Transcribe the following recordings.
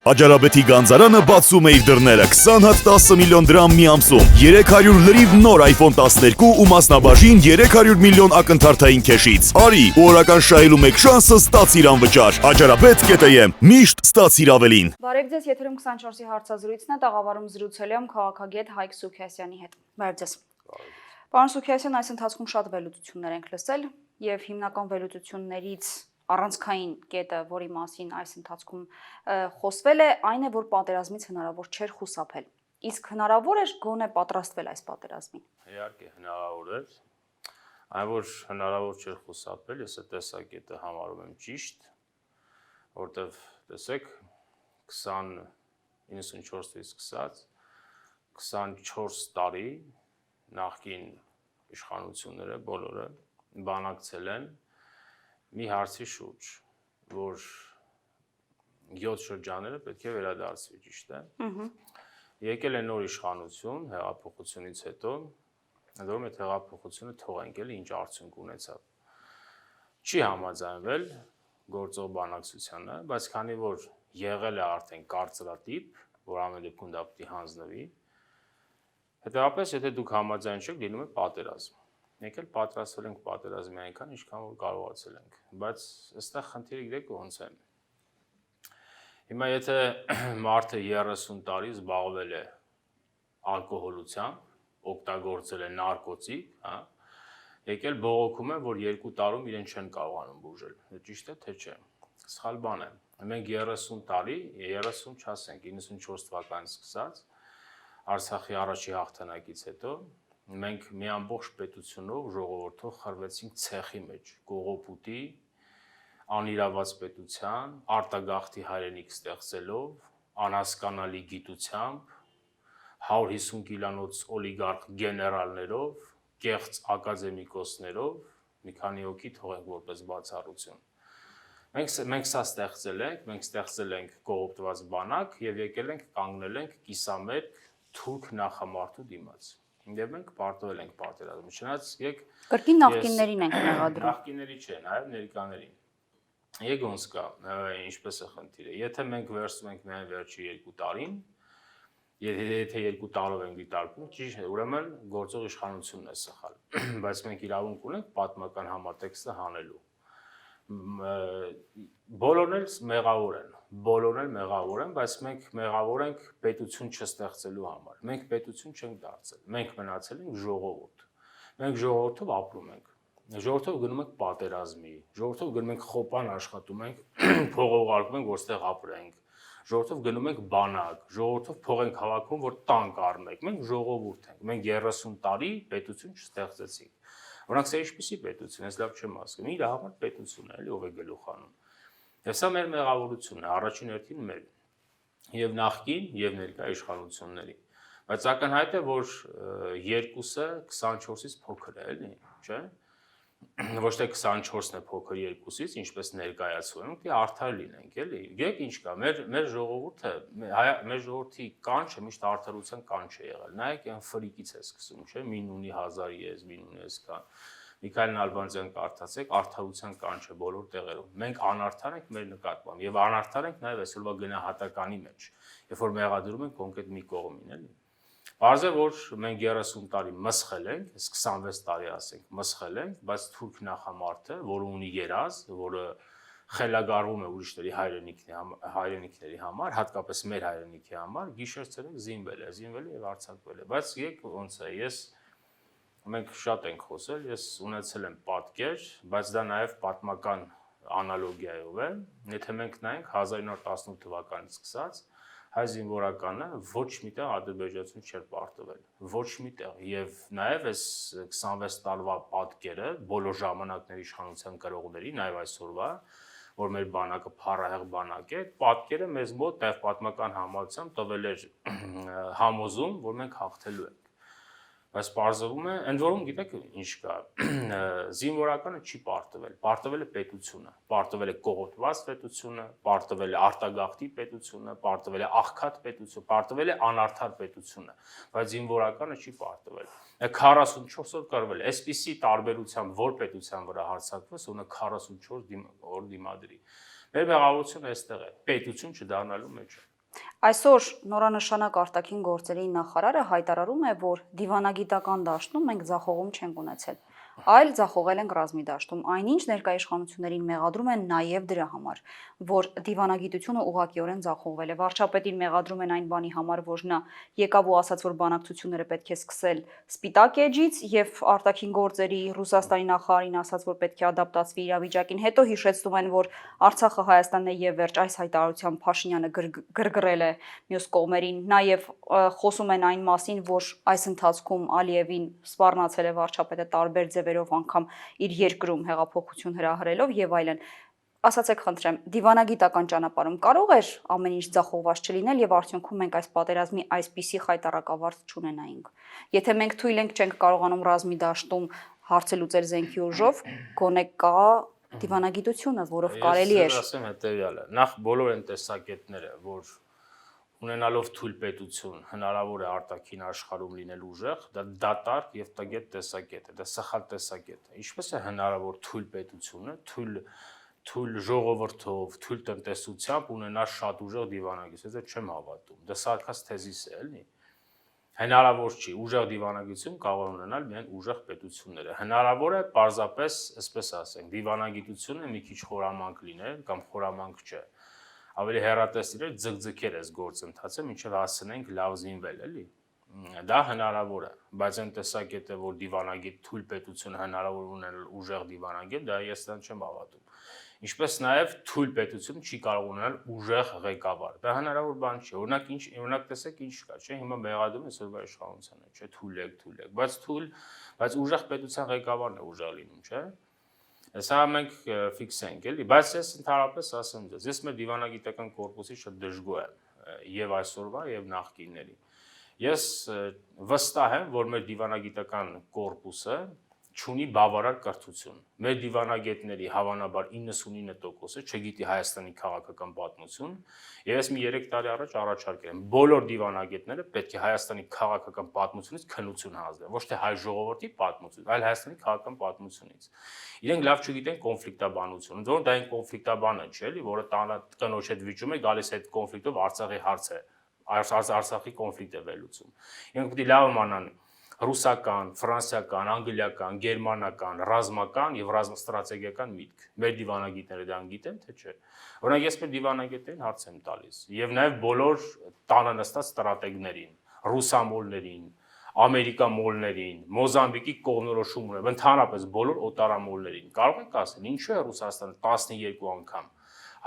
Աջարաբեթի գանձարանը բացում է իր դռները 20 հատ 10 միլիոն դրամ մի ամսում, 300 լրիվ նոր iPhone 12 ու մասնաբաժին 300 միլիոն ակնթարթային քեշից։ Արի, ու օրական շահելու մեկ շանսը ստացիր անվճար։ Աջարաբեթ.am միշտ ստացիր ավելին։ Բարև ձեզ, եթերում 24-ի հարցազրույցն է, տաղավարում զրուցել եմ քաղաքագետ Հայկ Սուքիասյանի հետ։ Բարև ձեզ։ Պարոն Սուքիասյան, այս ընթացքում շատ վերլուծություններ ենք լսել եւ հիմնական վերլուծություններից առանցքային կետը, որի մասին այս ընթացքում խոսվել է, այն է, որ պատերազմից հնարավոր չէր խուսափել։ Իսկ հնարավոր էր գոնե պատրաստվել այս պատերազմին։ Իհարկե հնարավոր էր, այն որ հնարավոր չէր խուսափել, ես այդ տեսակետը համարում եմ ճիշտ, որտեվ տեսեք 94-ից սկսած 24 տարի նախկին իշխանությունները բոլորը բանակցել են մի հարցի շուրջ, որ 7 շրջանները պետք է վերադարձվի, ճիշտ է։ Եկել է նոր իշխանություն հեղափոխությունից հետո, դեռ այդ հեղափոխությունը թողենք էլի ինչ արդյունք ունեցավ։ Չի համաձայնվել գործող բանակցությանը, բայց քանի որ եղել է արդեն կարծրատիպ, որ ամեն դեպքում դա պետք է հանձնվի, հետեւաբար եթե դուք համաձայն չեք, լինում է պատերազմ։ Մենք էլ պատրաստվել ենք պատերազմի այնքան, ինչքան որ կարողացել ենք, բայց այստեղ խնդիրը գիտեք ոնց է։ Հիմա եթե մարդը 30 տարի զբաղվել է ալկոհոլությամբ, օգտագործել է նարկոտիկ, հա, եկել բողոքում է, որ 2 տարում իրեն չեն կարողանում բուժել։ Դա ճիշտ է, թե չէ։ Սխալ բան է։ Մենք 30 տարի, 30 չասենք, 94 թվականից սկսած Արցախի առաջի հաղթանակից հետո մենք մի ամբողջ պետությունով ժողովրդով խրվեցինք ցեխի մեջ, կողոպուտի, անիրաված պետության, արտագաղթի հայրենիք ստեղծելով, անհասկանալի գիտությամբ, 150 կիլանոց օլիգարխ գեներալներով, կեղծ ակադեմիկոսներով, մի քանի հոգի թողենք որպես բացառություն։ Մենք սա ստեղծել ենք, մենք ստեղծել ենք կողոպտված բանակ եւ եկել ենք կանգնել ենք կիսամերկ թուրք նախամարտու դիմաց։ Եվ մենք պարտվել ենք պատերազմի։ Չնայած եք Կրկին նախկիններին ենք մեղադրում։ Նախկինների չէ, նաեւ ներկաներին։ Եկ ոնց կա, ինչպես է խնդիրը։ Եթե մենք վերցնում ենք միայն վերջի 2 տարին, եթե 2 տարով ենք դիտարկում, ճիշտ է, ուրեմն գործող իշխանությունն է սխալ։ Բայց մենք իրավունք ունենք պատմական համատեքստը հանելու։ Բոլորն էլ մեղավոր են, բայց մենք մեղավոր ենք պետություն չստեղծելու համար։ Մենք պետություն չենք դարձել։ Մենք մնացել ենք ժողովուրդ։ Մենք ժողովրդով ապրում ենք։ Ժողովրդով գնում ենք պատերազմի, ժողովրդով գնում ենք խոպան աշխատում ենք, փող ուղարկում ենք, որ ստեղ ապրենք։ Ժողովրդով գնում ենք բանակ, ժողովրդով փող ենք հավաքում, որ տանկ առնենք։ Մենք ժողովուրդ ենք։ Մենք 30 տարի պետություն չստեղծեցինք։ Օրինակ, սա ինչպիսի պետություն է, ես լավ չեմ հասկանում։ Իր համար պետություն է, էլի ով է գլուխ անում։ Եվ սա մեր մեղավորությունն է, առաջին հերթին մեր եւ նախկին եւ ներկա իշխանությունների։ Բայց ակնհայտ է, որ երկուսը 24-ից փոքր է, էլի, չէ՞։ Ոչ թե 24-ն է փոքր 2-ից, ինչպես ներկայացվում են, պետք է արդար լինենք, էլի։ Գիտեք ինչ կա, մեր ժողովուրդը, մեր ժողովրդի կանչը միշտ արդարության կանչ է եղել։ Նայեք, այն ֆրիկից է սկսում, չէ՞, մին ունի 1000 եզ, մին ունի այսքան։ Միքայել Նալբանդյան կարդացեք, արդարության կանչ է բոլոր տեղերում։ Մենք անարդար ենք մեր նկատմամբ եւ անարդար ենք նաեւ այսօրվա գնահատականի մեջ, երբ որ մեղադրում են կոնկրետ մի կողմին, էլի։ Պարզ է, որ մենք 30 տարի մսխել ենք, 26 տարի ասենք, մսխել ենք, բայց թուրք նախամարտը, որը ունի երազ, որը խելագարվում է ուրիշների հայրենիքների համար, հատկապես մեր հայրենիքի համար, գիշեր-ցերեկ զինվել է եւ արձակվել է։ Բայց ոնց է, մենք շատ ենք խոսել, ես ունեցել եմ պատկեր, բայց դա նաև պատմական անալոգիայով է։ Եթե մենք նայենք 1918 թվականից սկսած, հայ զինվորականը ոչ միտեղ ադրբեջանցուն չէր պարտվել, ոչ միտեղ, եւ նաև այս 26 տարվա պատկերը բոլոր ժամանակների իշխանության կրողների, նաև այսօրվա, որ մեր բանակը փառահեղ բանակ է, պատկերը մեզ մոտ նաև պատմական համալսությամբ տվել էր համոզում, որ մենք հաղթելու ենք։ Բայց պարզվում է, ընդ որում գիտեք ինչ կա, զինվորականը չի պարտվել է պետությունը, պարտվել է կողոպտված պետությունը, պարտվել է արտագաղթի պետությունը, պարտվել է աղքատ պետությունը, պարտվել է անարդար պետությունը, բայց զինվորականը չի պարտվել։ 44 օր կրվել է, այսպիսի տարբերությամբ որ պետության վրա հարձակվես, ունը 44 օր դիմադրի։ Մեր մեղավորությունը այստեղ է, պետություն չդառնալու մեջ է։ Այսօր նորանշանակ արտաքին գործերի նախարարը հայտարարում է, որ դիվանագիտական դաշտում մենք ձախողում չենք ունեցել, այլ ձախողել ենք ռազմի դաշտում, այնինչ ներկայիշխանություններին մեղադրում են նաև դրա համար, որ դիվանագիտությունը ուղղակիորեն ձախողվել է։ Վարչապետին մեղադրում են այն բանի համար, որ նա եկավ ու ասաց, որ բանակցությունները պետք է սկսել սպիտակ էջից, եւ արտաքին գործերի Ռուսաստանի նախարարին ասաց, որ պետք է ադապտացվի իրավիճակին, հետո հիշեցնում են, որ Արցախը Հայաստանն է եւ վերջ այս հայտարարությամբ Փաշինյանը գրգռել է մյուս կողմերին, նաև խոսում են այն մասին, որ այս ընթացքում Ալիևին սպառնացել է վարչապետը տարբեր ձևերով, անգամ իր երկրում հեղափոխություն հրահրելով եւ այլն։ Ասացեք խնդրեմ, դիվանագիտական ճանապարհում կարող էր ամեն ինչ ձախողված չլինել եւ արդյունքում մենք այս պատերազմի այսպիսի խայտարակավարձ չունենայինք։ Եթե մենք թույլ ենք չենք կարողանում ռազմի դաշտում հարցը լուծել զենքի ուժով, գոնե կա դիվանագիտությունը, որով կարելի է։ Ես ասեմ հետեւյալը. նախ բոլոր այն տեսակետները, որ ունենալով թույլ պետություն հնարավոր է արտաքին աշխարհում լինել ուժեղ, դա դատարկ եւ տգետ տեսակետ է, դա սխալ տեսակետ է։ Ինչպես է հնարավոր թույլ պետությունը, թույլ ժողովրդով, թույլ տնտեսությամբ ունենալ շատ ուժեղ դիվանագիտություն, ես չեմ հավատում։ Դա սարկաս թեզիս է, էլի։ Հնարավոր չի, ուժեղ դիվանագիտություն կարող ունենալ միայն ուժեղ պետությունները։ Հնարավոր է պարզապես, այսպես ասենք, դիվանագիտությունը մի քիչ խորամանկ լինել կամ խորամանկ չէ։ Ավելի հեռատես իրեր ձգձգեր էս գործընթացը, մինչև հասնենք լավ զինվել, էլի։ Դա հնարավոր է, բայց այն տեսակետը, որ դիվանագիտ թույլ պետությունը հնարավոր ունել ուժեղ դիվանագիտ, դա ես դրան չեմ հավատում։ Ինչպես նաև թույլ պետությունը չի կարող ունենալ ուժեղ ղեկավար։ Դա հնարավոր բան չի։ Օրինակ տեսեք ինչ կա, չէ՞, հիմա մեղադրում են այսօրվա իշխանությանը, չէ՞, թույլ եք, բայց ուժեղ պետության ղեկավարն է ուժեղ լինում, չէ՞։ Սա մենք ֆիքսենք, էլի, բայց ես ընդհանրապես ասեմ ձեզ, ես մեր դիվանագիտական կորպուսի շատ դժգոհ եմ եւ այսօրվա եւ նախկինների։ Ես վստահ եմ, որ մեր դիվանագիտական կորպուսը չունի բավարար կրթություն։ Մեր դիվանագետների հավանաբար 99%-ը չգիտի Հայաստանի քաղաքական պատմություն, եւ ես մի 3 տարի առաջ առաջարկել եմ բոլոր դիվանագետները պետք է Հայաստանի քաղաքական պատմությունից քննություն հանձնեն, ոչ թե հայ ժողովրդի պատմություն, այլ Հայաստանի քաղաքական պատմությունից։ Իրենք լավ չգիտեն կոնֆլիկտաբանություն, ընդ որում դա այն կոնֆլիկտաբանը չէ, էլի, որը կնոջ հետ վիճում է, գալիս այդ կոնֆլիկտով Արցախի հարցը, Արցախի կոնֆլիկտ է վերլուծում։ Իրենք պետք է լավ իմանան ռուսական, ֆրանսիական, անգլիական, գերմանական, ռազմական եւ ռազմաստրատեգիական միտք։ Մեր դիվանագետները դրան գիտեն, թե չէ։ Օրինակ ես մեր դիվանագետներին հարց եմ տալիս եւ նաեւ բոլոր տանը նստած ստրատեգներին, ռուսամոլներին, ամերիկամոլներին, Մոզամբիկի կողմնորոշում ունեն, ընդհանրապես բոլոր օտարամոլներին։ Կարող եք ասել, ինչու է Ռուսաստանը 12 անգամ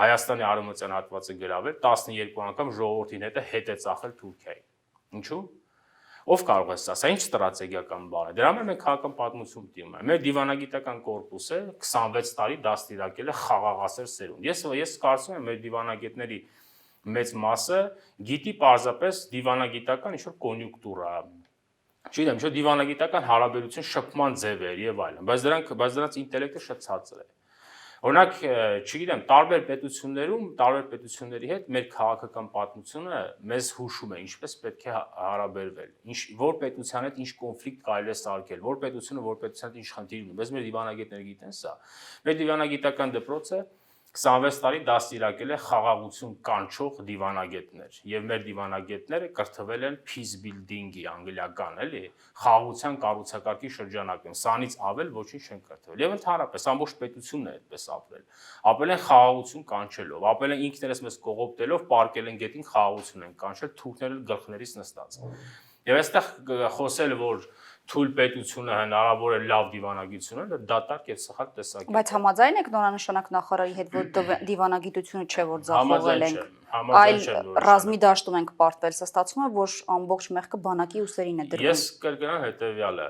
Հայաստանի արևմտյան հատվածը գրավել, 12 անգամ ժողովրդին հետ է ծախել Թուրքիային։ Ինչու՞։ Ով կարող է ասել, ինչ ստրատեգիական բան է։ Դրա համար մենք քաղաքական պատմություն դիմում ենք։ Մեր դիվանագիտական կորպուսը 26 տարի դաստիարակել է խաղաղասեր սերունդ։ Ես կարծում եմ մեր դիվանագետների մեծ մասը գիտի պարզապես դիվանագիտական ինչ-որ կոնյունկտուրա, չգիտեմ, ինչ-որ դիվանագիտական հարաբերություն շփման ձևեր եւ այլն, բայց դրանց ինտելեկտը շատ ցածր է։ Օրինակ, չգիտեմ, տարբեր պետությունների հետ մեր քաղաքական պատմությունը մեզ հուշում է, ինչպես պետք է հարաբերվել, որ պետության հետ ինչ կոնֆլիկտ կարելի է սարքել, որ պետությունը որ պետության հետ ինչ խնդիր ունի, բայց մեր դիվանագետները գիտեն սա։ Մեր դիվանագիտական դպրոցը 26 տարի դաստիարակել է խաղաղություն կանչող դիվանագետներ եւ մեր դիվանագետները կրթվել են peace building-ի անգլիական, էլի, խաղաղության կառուցակարգի շրջանակում, սանից ավել ոչինչ չեն կրթվել։ Եվ ընդհանրապես ամբողջ պետությունն է այդպես ապրել։ Ապրել են խաղաղություն կանչելով, ապրել են ինքներս մեզ կողոպտելով, պարկել են գետին խաղաղություն են կանչել, թուրքները գլխներից նստած։ Եվ այստեղ խոսել, որ թույլ պետությունը հնարավոր է լավ դիվանագիտություն ունենալ, դատարկ եւ սխալ տեսակետ։ Բայց համաձայն եք նորանշանակ նախարարի հետ, որ դիվանագիտությունը չէ, որ ձախողել ենք, այլ ռազմի դաշտում ենք պարտվել, ստացվում է, որ ամբողջ մեղքը բանակի ուսերին է դրվում։ Ես կրկնեմ հետեւյալը,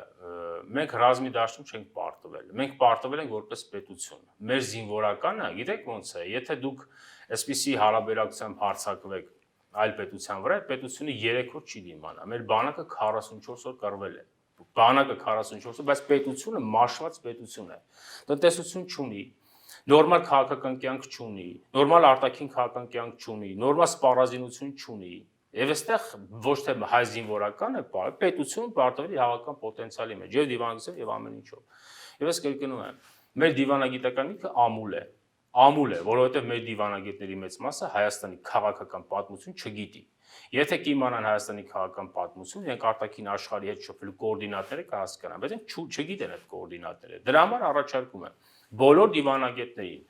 մենք ռազմի դաշտում չենք պարտվել, մենք պարտվել ենք որպես պետություն։ Մեր զինվորականը, գիտեք ոնց է, եթե դուք այսպիսի հարաբերակցությամբ հարձակվեք այլ պետության վրա, այդ պետությունը 3 օր չի դիմանա։ Մեր բանակը 44 օր կռվել է։ Բանակը 44 օր, բայց պետությունը մաշված պետություն է։ Տնտեսություն չունի, նորմալ քաղաքական կյանք չունի, նորմալ արտաքին քաղաքական կյանք չունի, նորմալ սպառազինություն չունի։ Եվ այստեղ ոչ թե հայ զինվորական է, պետություն պարտվել իր հավաքական պոտենցիալի մեջ, եւ դիվանագիտությամբ եւ ամեն ինչով։ Եվ ես կրկնում եմ, մեր դիվանագիտական միտքը ամուլ է։ Ամուլ է, որովհետև մեր դիվանագետների մեծ մասը Հայաստանի քաղաքական պատմություն չգիտի։ Եթե կիմանան Հայաստանի քաղաքական պատմություն, իրենք արտաքին աշխարհի հետ շփվելու կոորդինատները կհասկանան, բայց իրենք չգիտեն այդ կոորդինատները։ Դրա համար առաջարկում եմ բոլոր դիվանագետներին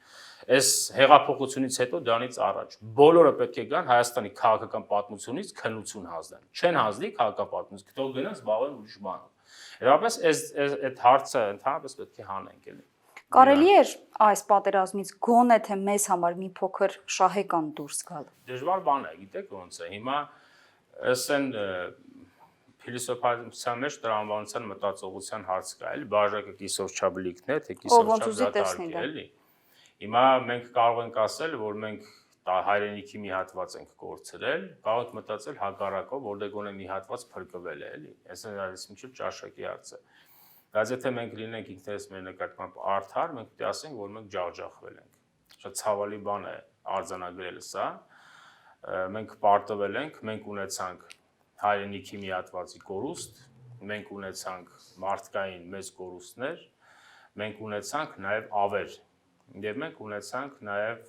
այս հեղափոխությունից հետո դրանից առաջ բոլորը պետք է գան Հայաստանի քաղաքական պատմությունից քննություն հանձնեն։ Չեն հանձնի քաղաքական պատմություն, թող գնան զբաղվեն ուրիշ բանով։ Հետո այդ հարցը ընդհանրապես պետք է հանենք էլի։ Կարելի էր այս պատերազմից գոնե թե մեզ համար մի փոքր շահեկան դուրս գալ։ Դժվար բան է, գիտեք ոնց է։ Հիմա ասեն փիլիսոփայության մեջ տրամաբանության մտածողության հարց կա, էլի, բաժակը կիսով չաբլիկն է, թե կիսով չաբլիկ է, էլի։ Հիմա մենք կարող ենք ասել, որ մենք հայրենիքի մի հատված ենք կորցրել, կարող ենք մտածել հակառակով, որտեղ գոնե մի հատված փրկվել է, էլի։ Այս միջև ճաշակի հարց է։ Բայց եթե մենք լինենք ինքներս մեր նկատմամբ արդար, մենք պետք է ասենք, որ մենք ջախջախվել ենք։ Շատ ցավալի բան է արձանագրելը սա։ Մենք պարտվել ենք, մենք ունեցանք հայրենիքի մի հատվածի կորուստ, մենք ունեցանք մարդկային մեծ կորուստներ, մենք ունեցանք նաև ավեր, եւ մենք ունեցանք նաև,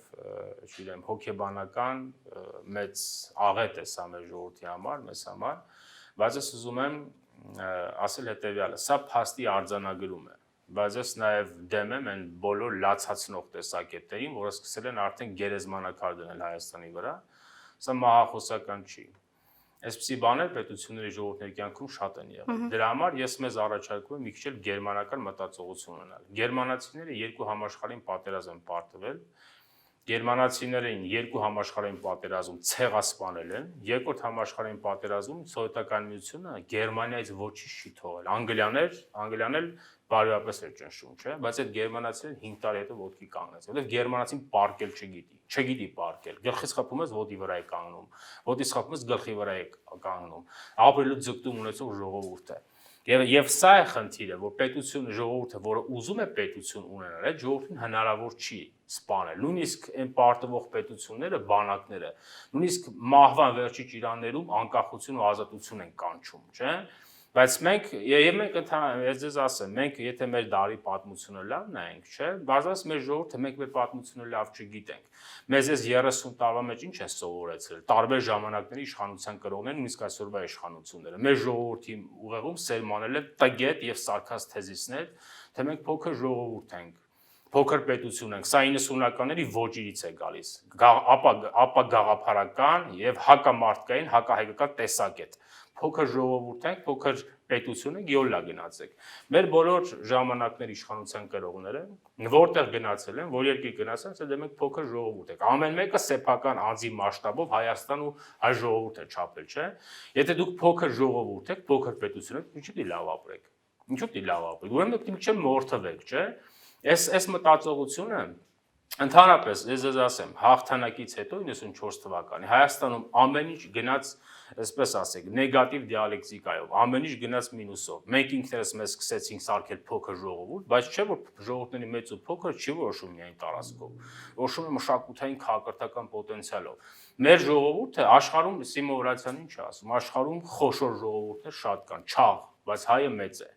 չգիտեմ, հոգեբանական մեծ աղետ է սա մեր ժողովրդի համար, մեզ համար, բայց ես ուզում եմ ասել հետևյալը, սա փաստի արձանագրում է, բայց ես նաև դեմ եմ այն բոլոր լացացնող տեսակետներին, որը սկսել են արդեն գերեզմանակար դնել Հայաստանի վրա, սա մահախոսական չի։ Այսպիսի բաներ պետությունների ժողովուրդների կյանքում շատ են եղել։ Դրա համար ես մեզ առաջարկում եմ մի քիչ էլ գերմանական մտածողություն ունենալ։ Գերմանացիները երկու համաշխարհային պատերազմ են պարտվել, գերմանացիներին երկու համաշխարհային պատերազմ ցեղասպանել են, երկրորդ համաշխարհային պատերազմում սովետական միությունը Գերմանիայից ոչինչ չի թողել։ Անգլիան էլ բարոյապես էր ճնշում, չէ՞, բայց այդ գերմանացիները 5 տարի հետո ոտքի կանգնեց, որովհետև գերմանացին պարկել չգիտի պարկել։ Գլխից խփում ես ոտի վրա է կանգնում, ոտից խփում ես գլխի վրա է կանգնում։ Ապրելու ձգտում ունեցող ժողովուրդ է։ Եվ սա է խնդիրը, որ պետությունը, ժողովուրդը, որը ուզում է պետություն ունենալ, այդ ժողովրդին հնարավոր չի սպանել։ Նույնիսկ այն պարտվող պետությունները, բանակները, նույնիսկ մահվան վերջի ճիրաններում անկախություն ու ազատություն են կանչում, չէ՞։ Բայց մենք ընդհանրապես ես ձեզ ասեմ, մենք եթե մեր դարի պատմությունը լավ նայենք, չէ՞, բարձրացած մեր ժողովուրդը մենք մեր պատմությունը լավ չգիտենք։ Մեզ այս 30 տարվա մեջ ինչ են սովորեցրել։ Տարբեր ժամանակների իշխանության կրողները, նույնիսկ այսօրվա իշխանությունները։ Մեր ժողովրդի ուղեղում սերմանել է տգետ եւ սարքած թեզիսներ, թե մենք փոքր ժողովուրդ ենք, փոքր պետություն ենք։ Սա 90-ականների ոճիրից է գալիս։ Ապա գաղափարական եւ հակամարտկային, հակահայկական տեսակետ։ Փոքր ժողովուրդ ենք, փոքր պետություն ենք, յոլա գնացեք։ Մեր բոլոր ժամանակների իշխանության կրողները որտեղ գնացել են, որ երկիր գնացել, ասել մենք փոքր ժողովուրդ ենք։ Ամեն մեկը սեփական անձի մասշտաբով Հայաստան ու հայ ժողովուրդ է չափել, չէ՞։ Եթե դուք փոքր ժողովուրդ եք, փոքր պետություն եք, ինչու՞ դի լավ ապրեք։ Ինչու՞ դի լավ ապրեք։ Ուրեմն դուք մի մորթվեք, չէ՞։ Այս մտածողությունը ընդհանրապես ես ասեմ, հաղթանակից հետո 94 թվականի Հայաստանում ամեն ինչ գնաց, այսպես ասենք, նեգատիվ դիալեկտիկայով, ամեն ինչ գնաց մինուսով։ Մենք ինքներս մեզ սկսեցինք սարքել փոքր ժողովուրդ, բայց չէ որ ժողովուրդների մեծ ու փոքր չի որոշում միայն տարածքով, որոշում է մշակութային քաղաքական պոտենցիալով։ Մեր ժողովուրդը աշխարհում Սիմոն Վրացյանին չի ասում, աշխարհում խոշոր ժողովուրդներ շատ կան, չաղ, բայց հայը մեծ է։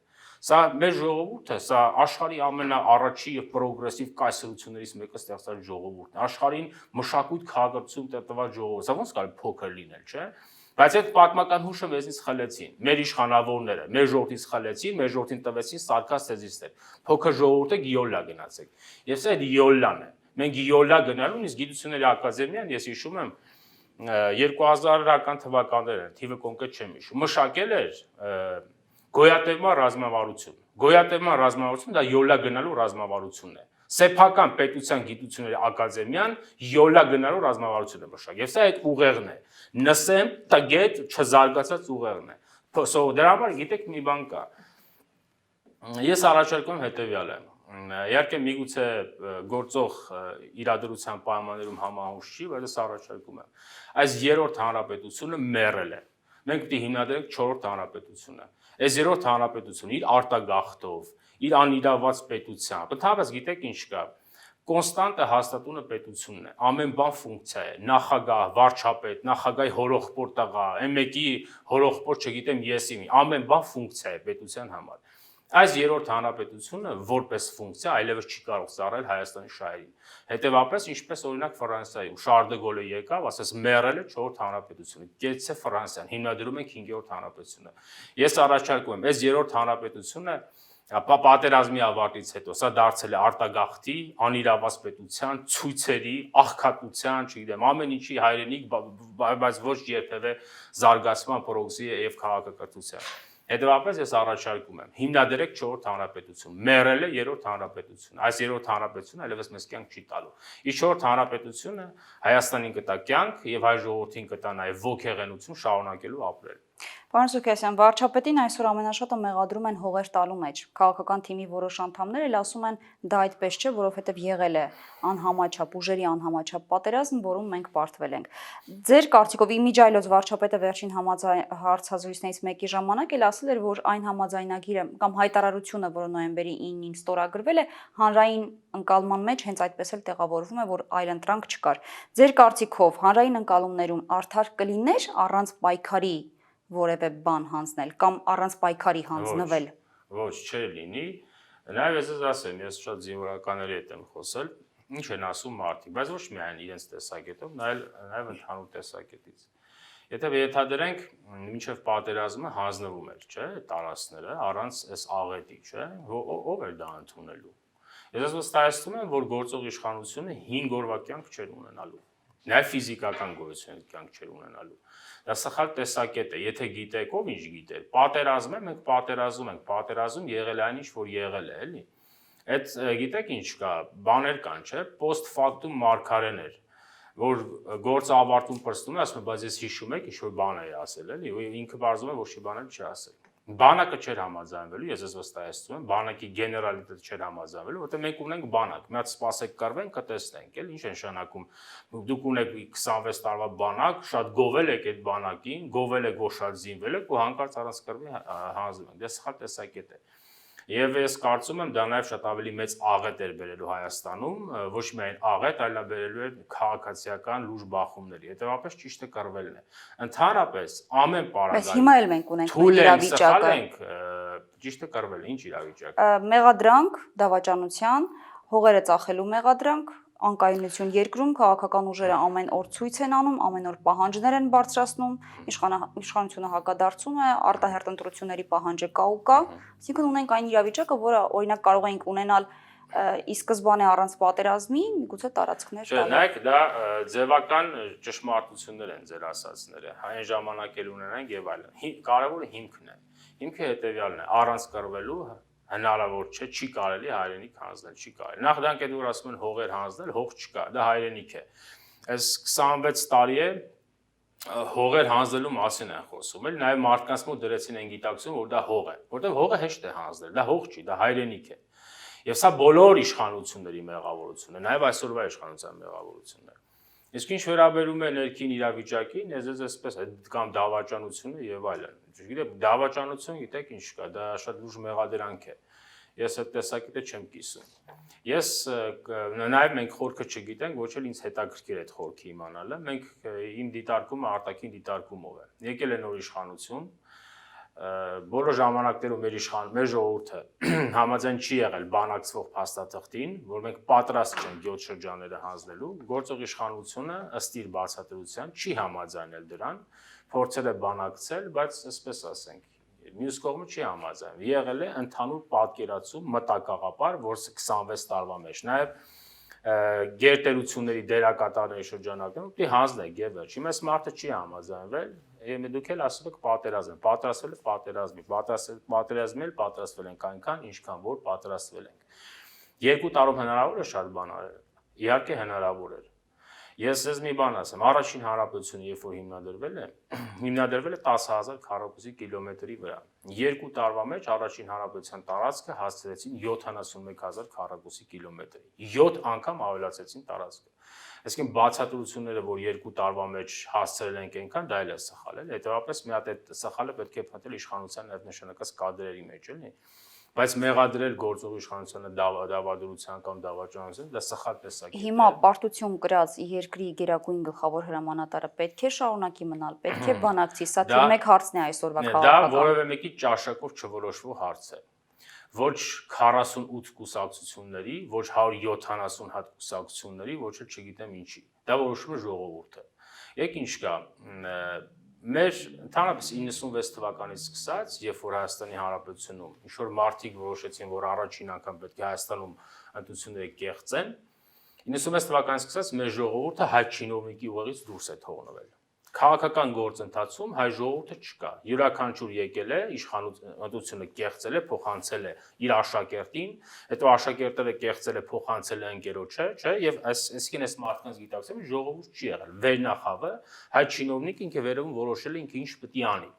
Սա մեր ժողովուրդը, սա աշխարհի ամենաառաջի եւ պրոգրեսիվ կայսրություններից մեկը ստեղծած ժողովուրդն է։ Աշխարհին մշակույթ քաղաքացիություն տված ժողովուրդ, սա ոնց կարելի փոքր լինել, չէ՞։ Բայց այդ պատմական հուշը մեզնից խլեցին, մեր իշխանավորները, մեր ժողովրդից խլեցին, մեր ժողովրդին տվեցին սարկած թեզիսներ։ Փոքր ժողովուրդ եք յոլա գնացեք։ Եվ սա այդ յոլլան է։ Մենք յոլա գնալու, իսկ գիտությունների ակադեմիան, ես հիշում եմ 2000-ական թվականները, թիվը կոնկրետ չեմ հիշում, մշակել էր գոյատևման ռազմավարություն։ Գոյատևման ռազմավարություն դա յոլա գնալու ռազմավարությունն է։ Սեփական պետության գիտությունների ակադեմիան յոլա գնալու ռազմավարություն է մշակել։ Եվ սա այդ ուղեղն է։ Նսեմ, տգետ, չզարգացած ուղեղն է։ Դրա համար գիտեք մի բան կա։ Ես առաջարկում եմ հետևյալը։ Իհարկե միգուցե գործող իրադրության պայմաններում համահունչ չի, բայց ես առաջարկում եմ։ Այս երրորդ հանրապետությունը մեռել է։ Մենք պետք է հիմնադրենք 4-րդ հանրապետությունը։ Այս 3-րդ հանրապետությունը իր արտագաղթով, իր անիրաված պետությամբ, ընդհանրապես գիտեք ինչ կա։ Կոնստանտը հաստատունը պետությունն է։ Ամեն բան ֆունկցիա է։ Նախագահ, վարչապետ, նախագահի հորոխբոր տղա, այն մեկի հորոխբոր, չգիտեմ, եսիմի, ամեն բան ֆունկցիա է պետության համար։ Այս երրորդ հանրապետությունը որպես ֆունկցիա այլևս չի կարող ծառայել Հայաստանի շահերին։ Հետևաբար, ինչպես օրինակ Ֆրանսիայում Շարլ դե Գոլը եկավ, ասես մեռել է 4-րդ հանրապետությունը։ Գերցե Ֆրանսիան, հիմնադրում ենք 5-րդ հանրապետությունը։ Ես առաջարկում եմ, այս երրորդ հանրապետությունը պատերազմի ավարտից հետո սա դարձել է արտագաղթի, անիրավված պետության, ցույցերի, աղքատության, չգիտեմ, ամեն ինչի հայրենիք, բայց ոչ երբևէ զարգացման, պրոգրեսի եւ քաղաքակրթության։ Հետևաբար ես առաջարկում եմ հիմնադրեք 4-րդ հանրապետություն, մեռել է 3-րդ հանրապետությունը։ Այս 3-րդ հանրապետությունը այլևս մեզ կյանք չի տալու։ Իսկ 4-րդ հանրապետությունը Հայաստանին կտա կյանք եւ հայ ժողովրդին կտա նաեւ ոգեղենություն շարունակելու ապրել։ Պարոն Սուքիասյան, վարչապետին այսօր ամենաշատը մեղադրում են հողեր տալու մեջ։ Քաղաքական թիմի որոշ անդամներ էլ ասում են դա այդպես չէ, որովհետև եղել է անհամաչափ ուժերի անհամաչափ պատերազմ, որում մենք պարտվել ենք։ Ձեր կարծիքով իմիջայլոց վարչապետը վերջին հարցազրույցներից մեկի ժամանակ էլ ասել էր, որ այն համաձայնագիրը կամ հայտարարությունը, որը նոյեմբերի 9-ին ստորագրվել է, հանրային ընկալման մեջ հենց այդպես էլ տեղավորվում է, որ այլընտրանք չկար։ Ձեր կարծիքով հանրային ընկալումներում արդար կլիներ առանց պայքարի որևէ բան հանձնել կամ առանց պայքարի հանձնվել։ Ոչ, չէ լինի։ Նաև ես ասեմ, ես շատ զինվորականների հետ եմ խոսել, ինչ են ասում մարդիկ, բայց ոչ միայն իրենց տեսակետով, նաև ընդհանուր տեսակետից։ Եթե ենթադրենք, մինչև պատերազմը հանձնվում էր, չէ, տարածքները առանց այս աղետի, չէ, ով էր դա ընդունելու։ Ես վստահեցնում եմ, որ գործող իշխանությունը 5 օրվա կյանք չէր ունենալու։ Նաև ֆիզիկական գոյություն կյանք չէր ունենալու։ Դա սխալ տեսակետ է, եթե գիտեք, ով ինչ գիտեր, պատերազմ է, մենք պատերազում ենք, պատերազում եղել է այն ինչ, որ եղել է, էլի։ Այդ գիտեք ինչ կա, բաներ կան, չէ, post factum մարգարեներ, որ գործը ավարտում պրստում է, ասում է, բայց ես հիշում եք, ինչ որ բան է ասել, էլի, ու ինքը բարձում է, որ չի բաներ չի ասել։ Բանակը չէր համաձայնվելու, ես վստահեցնում եմ, բանակի գեներալիտետը չէր համաձայնվելու, որտեղ մենք ունենք բանակ, մի հատ սպասեք կռվենք, կտեսնենք, էլ ինչ են նշանակում։ Դուք ունեք 26 տարվա բանակ, շատ գովել եք այդ բանակին, գովել եք, որ շատ զինվել եք ու հանկարծ առանց կռվի հանձնում եք։ Դա սխալ տեսակետ է։ Եվ ես կարծում եմ, դա նաև շատ ավելի մեծ աղետ էր բերելու Հայաստանում, ոչ միայն աղետ, այլ բերելու էր քաղաքացիական լուրջ բախումների։ Հետևաբար ճիշտը կռվելն է։ Ընդհանրապես ամեն պարագայում։ Բայց հիմա էլ մենք ունենք մեր իրավիճակը։ Ճիշտը կռվել է, ինչ իրավիճակ։ Մեղադրանք, դավաճանության, հողերը ծախելու մեղադրանք, անկայունություն երկրում, քաղաքական ուժերը ամեն օր ցույց են անում, ամեն օր պահանջներ են բարձրացնում, իշխանությունը հակադարձում է, արտահերտ ընտրությունների պահանջը կա ու կա, այսինքն ունենք այն իրավիճակը, որը օրինակ կարող ենք ունենալ ի սկզբանե առանց պատերազմի, միգուցե տարածքներ տալ։ Նայեք, դա ձևական ճշմարտություններ են ձեր ասածները, այն ժամանակ էլ ունենանք եւ այլն։ Կարևորը հիմքն է։ Հիմքը հետեւյալն է, առանց կռվելու հնարավոր չէ, չի կարելի հայրենիք հանձնել, չի կարելի։ Նախ դրանք այդ որ ասում են հողեր հանձնել, հող չկա, դա հայրենիք է։ Այս 26 տարի է հողեր հանձնելու մասին են խոսում, էլ նաև մարդկանց մոտ դրեցին են գիտակցություն, որ դա հող է, որտեղ հողը հեշտ է հանձնել, դա հող չի, դա հայրենիք է։ Եվ սա բոլոր իշխանությունների մեղավորությունն է, նաև այսօրվա իշխանության մեղավորությունն է։ Իսկ ինչ վերաբերում է ներքին իրավիճակին, ես այսպես կամ դավաճանությունը եւ այլն։ Չգիտեմ, դավաճանություն գիտեք ինչ կա, դա շատ լուրջ մեղադրանք է։ Ես այդ տեսակետը չեմ կիսում։ Ես նաև մենք խորքը չգիտենք, ոչ էլ ինձ հետաքրքիր է այդ խորքը իմանալը։ Մենք իմ դիտարկումը արտաքին դիտարկումով է։ Եկել է նոր իշխանություն, բոլոր ժամանակներում մեր ժողովուրդը համաձայն չի եղել բանակցվող փաստաթղթին, որ մենք պատրաստ չենք 7 շրջանները հանձնելու, գործող իշխանությունը ըստ իր բացատրության չի համաձայնել դրան, փորձել է բանակցել, բայց այսպես ասենք, մյուս կողմը չի համաձայնվել։ Եղել է ընդհանուր պատկերացում մտակաղապար, որ 26 տարվա մեջ նաև գերտերությունների դերակատարների շրջանակներում պիտի հանձնեք եւ վերջ։ Հիմա այս մարդը չի համաձայնվել, եւ դուք էլ ասում եք պատերազմ, պատրաստվել է պատերազմի, պատերազմել պատրաստվել ենք այնքան, ինչքան որ պատրաստվել ենք։ 2 տարում հնարավոր է շատ բան արել։ Իհարկե հնարավոր էր։ Ես մի բան ասեմ, առաջին հանրապետությունը երբ որ հիմնադրվել է 10000 քառակուսի կիլոմետրի վրա։ 2 տարվա մեջ առաջին հանրապետության տարածքը հասցրեցին 71000 քառակուսի կիլոմետրի։ 7 անգամ ավելացրեցին տարածքը։ Այսինքն բացատրությունները, որ 2 տարվա մեջ հասցրել ենք այնքան, դա էլ է սխալ, էլ հետեւաբար մի հատ այդ սխալը պետք է փնտրել իշխանության այդ նշանակած կադրերի մեջ, էլի։ Բայց մեղադրել գործող իշխանությանը դավադրության կամ դավաճանության դա սխալ տեսակ է։ Հիմա պարտություն կրած երկրի գերագույն գլխավոր հրամանատարը պետք է շարունակի մնալ, պետք է բանակցի, սա թիվ 1 հարցն է այսօրվա քաղաքական։ Դա որևէ մեկի ճաշակով չորոշվող հարց է։ ոչ 48 կուսակցությունների, ոչ 170 հատ կուսակցությունների, ոչ էլ չգիտեմ ինչի։ Դա որոշում է ժողովուրդը։ Եկ ինչ կա, մեր ընդհանրապես 96 թվականից սկսած, երբ որ Հայաստանի Հանրապետությունում ինչ որ մարդիկ որոշեցին, որ առաջին անգամ պետք է Հայաստանում ընտրությունները կեղծեն, 96 թվականից սկսած մեր ժողովուրդը հայ չինովնիկի ուղեղից դուրս է թողնվել։ Քաղաքական գործընթացում հայ ժողովուրդը չկա։ Յուրաքանչյուր եկել է, իշխանությունը կեղծել է, փոխանցել է իր աշակերտին, հետո աշակերտը կեղծել է, փոխանցել է ընկերոջը, չէ՞, եւ այսինքն այս մարդկանց գիտակցությունը ժողովուրդ չի եղել։ Վերնախավը հայ չինովնիկը ինքը վերևում որոշել է ինքը ինչ պետք է անի։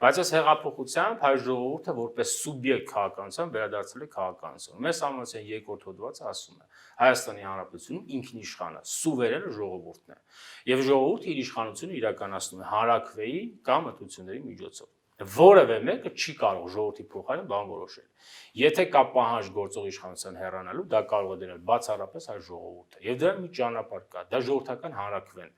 Բայց այս հեղափոխությամբ հայ ժողովուրդը որպես սուբյեկտ քաղաքականության վերադարձել է քաղաքականություն։ Մեզ ամենասեն երկրորդ հոդվածը ասում է. Հայաստանի Հանրապետությունում ինքնիշխանը, սուվերենը ժողովուրդն է։ Եվ ժողովուրդը իր իշխանությունը իրականացնում է հանրաքվեի կամ ընտրությունների միջոցով։ Որևէ մեկը չի կարող ժողովրդի փոխարեն բան որոշել։ Եթե կա պահանջ գործող իշխանության հեռանալու, դա կարող է դնել բացառապես հայ ժողովուրդը։ Եվ դրա մի ճանապարհ կա, դա ժողովրդական հանրաքվեն է։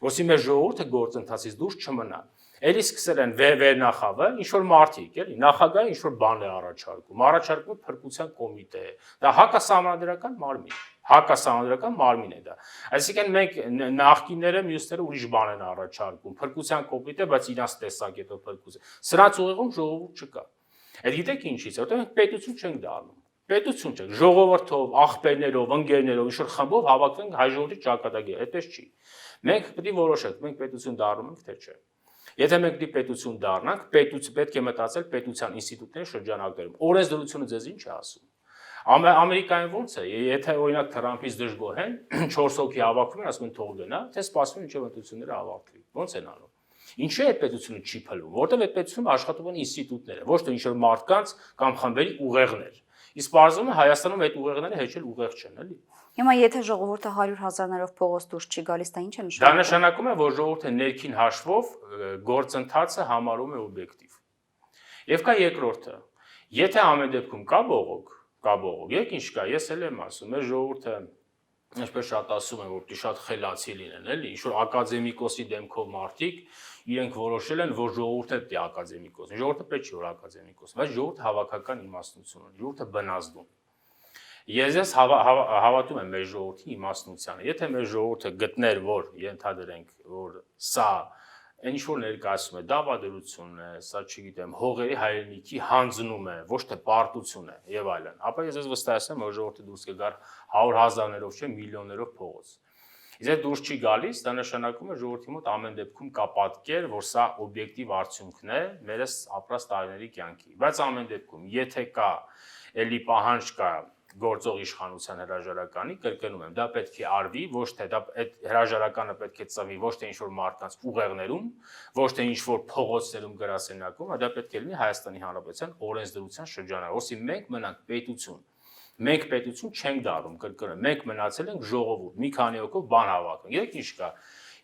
Որսի մեր ժողովուրդը գործընթացից դուրս չմնա։ Էլի սկսել են վերնախավը, ինչ որ մարդիկ, էլի, նախագահը ինչ որ բան է առաջարկում։ Առաջարկում է փրկության կոմիտե։ Դա հակասահմանադրական մարմին։ Հակասահմանադրական մարմին է դա։ Այսինքն մենք նախկինները, մյուսները ուրիշ բան են առաջարկում։ Փրկության կոմիտե, բայց իրանց տեսակետով փրկություն։ Սրանց ուղեղում ժողովուրդ չկա։ Այդ գիտեք ինչի՞ց, որտեղ մենք պետություն չենք դառնում։ Պետություն չենք, ժողովրդով, ախպերներով, ընկերներով, ինչ որ խմբով հավաքվենք հայ ժողովրդի ճակատագիր, այդպես չի։ Մենք պետք է որոշենք, մենք պետություն դառնում ենք թե չէ։ Եթե մենք պետություն դառնանք, պետք է մտածել պետության ինստիտուտների շրջանակներում։ Օրենսդրությունը ձեզ ինչ է ասում։ Ամերիկայում ոնց է, եթե օրինակ Թրամփից դժգոհ են, 4 հոգի հավաքվում են, ասում են թող գնա, թե սպասում են ինչեւ ընտրությունները ավարտվի։ Ոնց են անում։ Ինչու է պետությունը չի փլվում, որտեղ այդ պետությունում աշխատում են ինստիտուտները, ոչ թե ինչ-որ մարդկանց կամ խմբերի ուղեղներ։ Իսկ բարձրում է Հայաստանում այդ ուղեղները հեչ էլ ուղեղ չեն, էլի։ Հիմա եթե ժողովուրդը 100,000-ներով փողոց դուրս չի գալիս, դա ինչ է նշանակում։ Դա նշանակում է, որ ժողովուրդը ներքին հաշվով գործընթացը համարում է օբյեկտիվ։ Եվ կա երկրորդը։ Եթե ամեն դեպքում կա բողոք, եք ինչ կա, ես էլ եմ ասում, մեր ժողովուրդը ինչպես շատ ասում են, որ շատ խելացի լինեն, էլի, ինչ որ ակադեմիկոսի դեմքով մարդիկ իրենք որոշել են, որ ժողովուրդը պետք է ակադեմիկոս։ Ժողովուրդը պետք չի որ ակադեմիկոս, բայց ժողովուրդը հավաքական իմաստություն ունի, ժողովուրդը բնազդուն։ Ես հավատում եմ մեր ժողովրդի իմաստնությանը։ Եթե մեր ժողովուրդը գտներ, որ ենթադրենք, որ սա ինչ որ ներկայացում է, դավադրությունն է, սա չգիտեմ, հողերի հայրենիքի հանձնում է, ոչ թե պարտություն է եւ այլն, ապա ես վստահ եմ, որ ժողովուրդը դուրս կգար 100,000-ներով, չէ, միլիոններով փողոց։ Իսկ դուրս չի գալիս, դա նշանակում է ժողովրդի մոտ ամեն դեպքում կա պատկեր, որ սա օբյեկտիվ արդյունքն է մեր ապրած տարիների կյանքի։ Բայց ամեն դեպքում, եթե կա էլի պահանջ կա գործող իշխանության հրաժարականի, կրկնում եմ, դա պետք է արվի, ոչ թե դա այդ հրաժարականը պետք է ծնվի ոչ թե ինչ-որ մարդկանց ուղեղներում, ոչ թե ինչ-որ փողոցներում գրասենյակում, դա պետք է լինի Հայաստանի Հանրապետության օրենսդրության շրջանում, որսի մենք մնանք պետություն։ Մենք պետություն չենք դառնում, կրկնում եմ, մենք մնացել ենք ժողովուրդ, մի քանի հոգով բան հավաքում։ Գիտեք ինչ կա։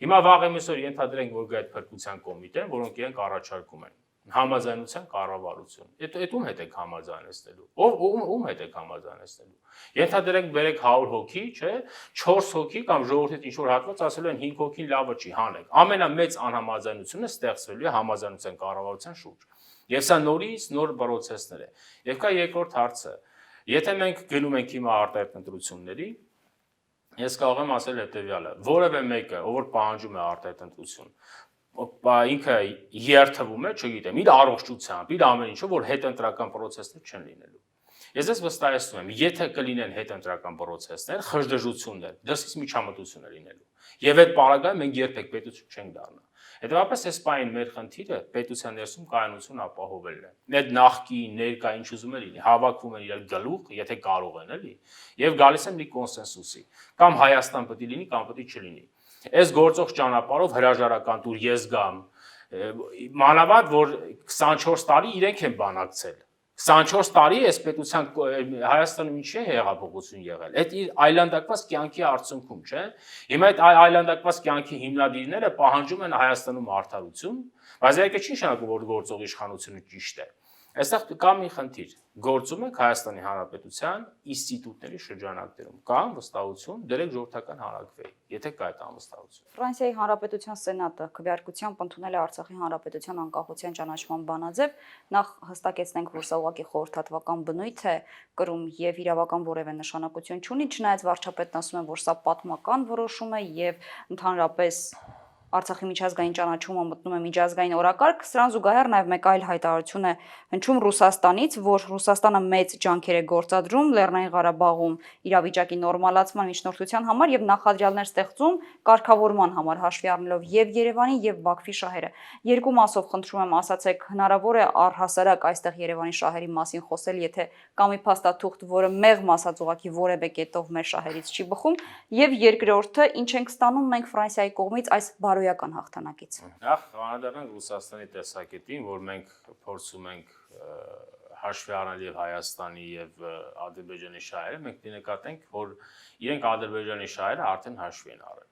Հիմա վաղեմիսօր ենթադրենք, որ գա այդ փրկության կոմիտեն, որոնք իրենք առաջարկում են համաձայնության կառավարություն։ Այդ ում հետ եք համաձայնեցնելու։ Ում հետ եք համաձայնեցնելու։ Ենթադրենք բերեք 100 հոգի, չէ, 4 հոգի կամ ժողովրդի ինչ որ հատված ասելու են 5 հոգին լավը չի, հանեք։ Ամենամեծ անհամաձայնությունը ստեղծվելու է համաձայնության կառավարության շուրջ։ Եվ սա նորից նոր process-ներ է։ Եվ կա երկրորդ հարցը։ Եթե մենք գնում ենք հիմա արտահայտ ընտրությունների, ես կարող եմ ասել հետևյալը. որևէ մեկը, ով որ պահանջում է արտահայտ ընտրություն, ինքը երթվում է, չգիտեմ, իր առողջությամբ, իր ամեն ինչով, որ հետընտրական process-ներ չեն լինելու։ Ես ես վստահեցնում եմ, եթե կլինեն հետընտրական process-ներ, խժդժություններ, դրսից միջամտություն է լինելու։ Եվ այդ պարագայում մենք երբեք պետություն չենք դառնա։ Հետևաբար այս պահին մեր խնդիրը պետության ներսում կայունություն ապահովելն է։ Այդ նախկին, ներկա ինչ ուզում է լինի, հավաքվում են իրար գլուխ, եթե կարող են, էլի, եւ գալիս են մի կոնսենսուսի։ Կամ Հայաստան պետք է լինի, կամ պետք է չլինի։ Այս գործող ճանապարհով հրաժարական տուր ես գամ, մանավանդ որ 24 տարի իրենք են բանակցել։ 24 տարի այս պետության Հայաստանում ինչի է հեղափոխություն եղել։ Այդ այլանդակված կյանքի արդյունքում, չէ։ Հիմա այդ այլանդակված կյանքի հիմնադիրները պահանջում են Հայաստանում արդարություն, բայց դա չի նշանակում, որ գործող իշխանությունը ճիշտ է։ Այստեղ կա մի խնդիր։ Գործում եք Հայաստանի Հանրապետության ինստիտուտների շրջանակներում։ Կա անվստահություն, դրեք ժողովրդական հանրակրվեի, եթե կա այդ անվստահություն։ Ֆրանսիայի Հանրապետության Սենատը քվեարկությամբ ընդունել է Արցախի Հանրապետության անկախության ճանաչման բանաձև, նախ հստակեցնենք, որ սա ուղղակի խորհրդատվական բնույթ է կրում եւ իրավական որևէ նշանակություն չունի, չնայած վարչապետն ասում է, որ սա պատմական որոշում է եւ ընդհանրապես Արցախի միջազգային ճանաչումը մտնում է միջազգային օրակարգ, սրան զուգահեռ նաև մեկ այլ հայտարարություն է հնչում Ռուսաստանից, որ Ռուսաստանը մեծ ջանքեր է գործադրում Լեռնային Ղարաբաղում իրավիճակի նորմալացման միջնորդության համար եւ նախադրյալներ ստեղծում կարգավորման համար, հաշվի առնելով եւ Երևանի եւ Բաքվի շահերը։ Երկու մասով խնդրում եմ, ասացեք, հնարավոր է առհասարակ այստեղ Երևանի շահերի մասին խոսել, եթե կա մի փաստաթուղթ, որը մեղմ ասած ուղղակի որևէ կետով մեր շահերից չի բխում, եւ երկրորդը, ինչ ենք ստանում մենք Ֆրանսիայի կողմից այս բարոյական հաղթանակից։ Նախ անդրադառնանք Ռուսաստանի տեսակետին, որ մենք փորձում ենք հաշվի առնել եւ Հայաստանի եւ Ադրբեջանի շահերը, մենք դինկատենք, որ իրենք Ադրբեջանի շահերը արդեն հաշվի են առել։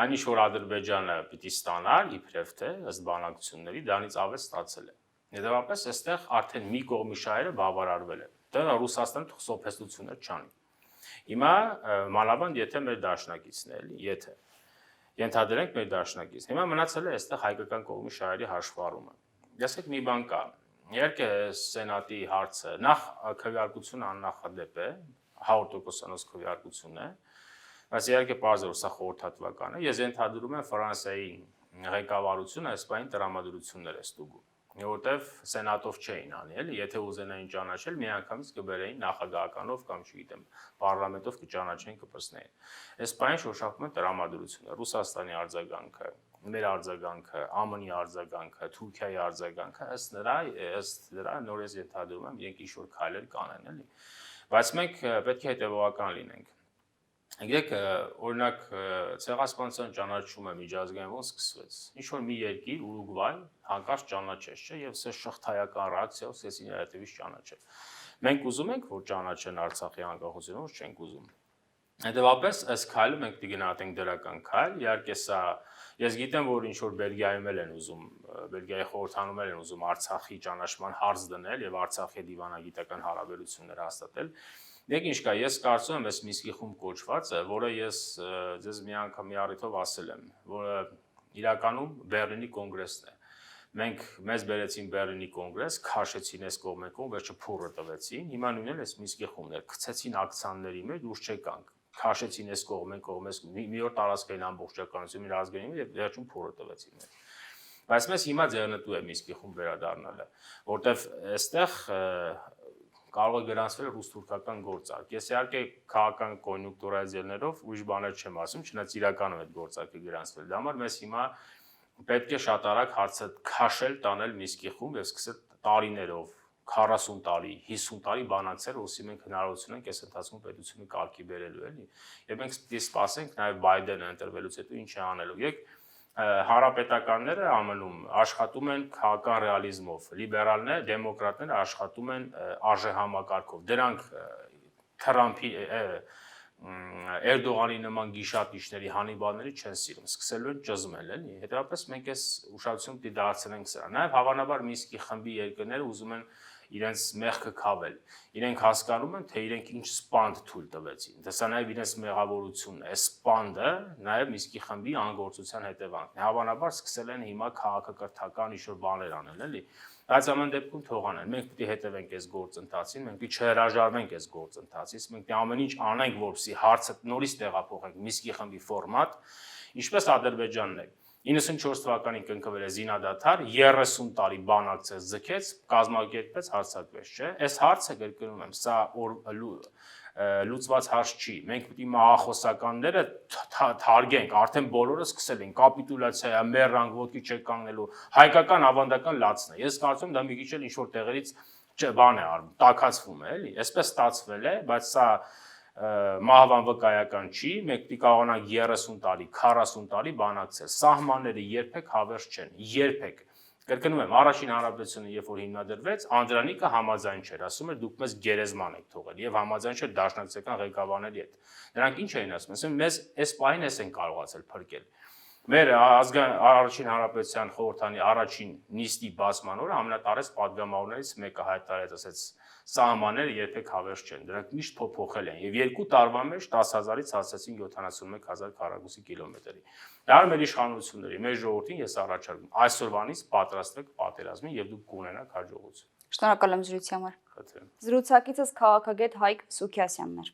Այնիշ որ Ադրբեջանը պիտի ստանար իբրև թե ըստ բանակցությունների դրանից ավելի ստացել է։ Հետևաբար այստեղ արդեն մի կողմի շահերը բավարարվել են։ Դա Ռուսաստանը սոփեստություններ չանի։ Հիմա մանավանդ եթե մեր դաշնակիցն է, եթե ենթադրենք մեր դաշնակից։ Հիմա մնացել է այստեղ հայկական կողմի շահերի հաշվառումը։ Եսեք մի բան կա։ Իհարկե Սենատի հարցը նախ քվեարկությունը աննախադեպ է, 100% քվեարկություն է, բայց իհարկե պարզ է, որ սա խորհրդատվական է։ Ես ենթադրում եմ Ֆրանսիայի ղեկավարությունը այս բանին տրամադրություններ է ստուգում, որովհետև Սենատով չէին անի, էլի, եթե ուզենային ճանաչել, միանգամից կբերեին նախագահականով կամ չգիտեմ, պարլամենտով կճանաչեն, կպրծնեին։ Այս բանը շոշափում է տրամադրությունը, Ռուսաստանի արձագանքը, մեր արձագանքը, ԱՄՆ-ի արձագանքը, Թուրքիայի արձագանքը, ըստ դրա նորից ենթադրում եմ, իրենք ինչ-որ քայլեր կանեն, էլի։ Բայց մենք պետք է հետևողական լինենք։ Գիտեք, օրինակ ցեղասպանության ճանաչումը միջազգային ոնց սկսվեց։ Ինչ որ մի երկիր Ուրուգվայ հանկարծ ճանաչեց, չէ՞, եւ սա շղթայական ռեակցիայով սկսեցին հետևից ճանաչել։ Մենք ուզում ենք, որ ճանաչեն Արցախի անկախությունը, ոչ չենք ուզում։ Հետևաբար այս քայլը մենք կգնահատենք դրական քայլ, իհարկե սա ես գիտեմ, որ ինչ որ Բելգիայում են ուզում, Բելգիայի խորհրդանում են ուզում Արցախի ճանաչման հարց դնել եւ Արցախի դիվանագիտական հարաբերություններ հաստատել։ Դեք ինչ կա, ես կարծում եմ, այս Մինսկի խումբ կոչվածը, որը ես ձեզ մի անգամ մի առիթով ասել եմ, որը իրականում Բեռլինի կոնգրեսն է։ Մենք մեզ բերեցին Բեռլինի կոնգրես, քաշեցին այս կողմեկում, վերջը փուրը տվեցին, հիմա նույնն էլ այս Մինսկի խումբն է, գցեցին ակցիաների մեջ, դուրս չեկանք, քաշեցին այս կողմես, մի օր տարածքային ամբողջականություն, իր ազգային եւ վերջում փուրը տվեցին մեզ։ Բայց մեզ հիմա ձեռնտու է Մինսկի խումբ վերադառնալը, որտեվ այստեղ կարող է գրանցվել ռուս-թուրքական գործարք։ Ես իհարկե քաղաքական կոնյունկտուրայից ելնելով ուրիշ բաներ չեմ ասում, չնայած իրականում այդ գործարքը գրանցվել։ Դա համար մեզ հիմա պետք է շատ արագ հարցը քաշել, տանել Մինսկի խումբ եւ սկսել տարիներով 40 տարի, 50 տարի բանակցել, որովհետեւ մենք հնարավորություն ենք այս ընթացքում պետությունը կարգի բերելու, էլի։ Եվ մենք պետք է սպասենք նաեւ Բայդենը ընտրվելուց հետո ինչ է անելու։ Եկ Հարապետականները ԱՄՆ-ում աշխատում են քաղաքական ռեալիզմով, լիբերալները, դեմոկրատները աշխատում են արժեհամակարգով։ Դրանք Թրամփի Էրդողանի նման գիշատիչների Հանիբալների չեն սիրում, սկսելու են ճզմել, էլի։ Հետևաբար մենք այս ուշադրությունը պիտի դարձնենք սրա։ Նաև հավանաբար Մինսկի խմբի երկրները ուզում են իրենց մեղքը քավել։ Իրենք հասկանում են, թե իրենք ինչ սպանդ թույլ տվեցին։ Դա սա նաև իրենց մեղավորությունն է։ Այս սպանդը նաև Մինսկի խմբի անգործության հետևանքն է։ Հավանաբար սկսել են հիմա քաղաքակրթական ինչ-որ բաներ անել, էլի։ Բայց ամեն դեպքում թողանեն։ Մենք պիտի հետևենք այս գործընթացին, մենք պիտի չհրաժարվենք այս գործընթացից, մենք պիտի ամեն ինչ անենք, որպեսզի հարցը նորից տեղափոխենք Մինսկի խմբի ֆորմատ, ինչպես Ադրբեջանն է։ 94 թվականին կնքվել է զինադադար, 30 տարի բանակցեց, ձգեց, կազմակերպեց, հարձակվեց, չէ՞։ Այս հարցը կրկնում եմ, սա լուծված հարց չի։ Մենք պիտի մահախոսականները թարգենք, արդեն բոլորը սկսել են, կապիտուլյացիա, մեռանք, ոտքի չեք կանգնելու, հայկական ավանդական լացն է։ Ես կարծում եմ դա մի քիչ էլ ինչ-որ տեղերից բան է արվում, տաքացվում է, էլի։ Այսպես ստացվել է, բայց սա մահվան վկայական չի, մենք պիտի կարողանանք 30 տարի, 40 տարի բանակցել։ Սահմանները երբեք հավերժ չեն, երբեք։ Կրկնում եմ, առաջին հանրապետությունը, երբ որ հիմնադրվեց, Անդրանիկը համաձայն չէր, ասում էր դուք մեզ գերեզման եք թողել եւ համաձայն չէր դաշնակցական ղեկավարների հետ։ Նրանք ինչ էին ասում, ասում մեզ այս պահին էս են կարողացել փրկել։ Մեր ազգային առաջին հանրապետության խորհրդանի առաջին նիստի բացման օրը ամենատարեց պատգամավորներից մեկը հայտարարեց, ասեց սահմանները երբեք հավերժ չեն, դրանք միշտ փոփոխել են եւ 2 տարվա մեջ 10,000-ից հասցեցին 71,000 քառակուսի կիլոմետրի։ Դա մեր իշխանությունների, մեր ժողովրդին ես առաջարկում այսօրվանից պատրաստվեք պատերազմին եւ դուք կունենաք հաջողություն։ Շնորհակալ եմ զրույցի համար։ Խնդրեմ։ Զրուցակիցս քաղաքագետ Հայկ Սուքիասյանն էր։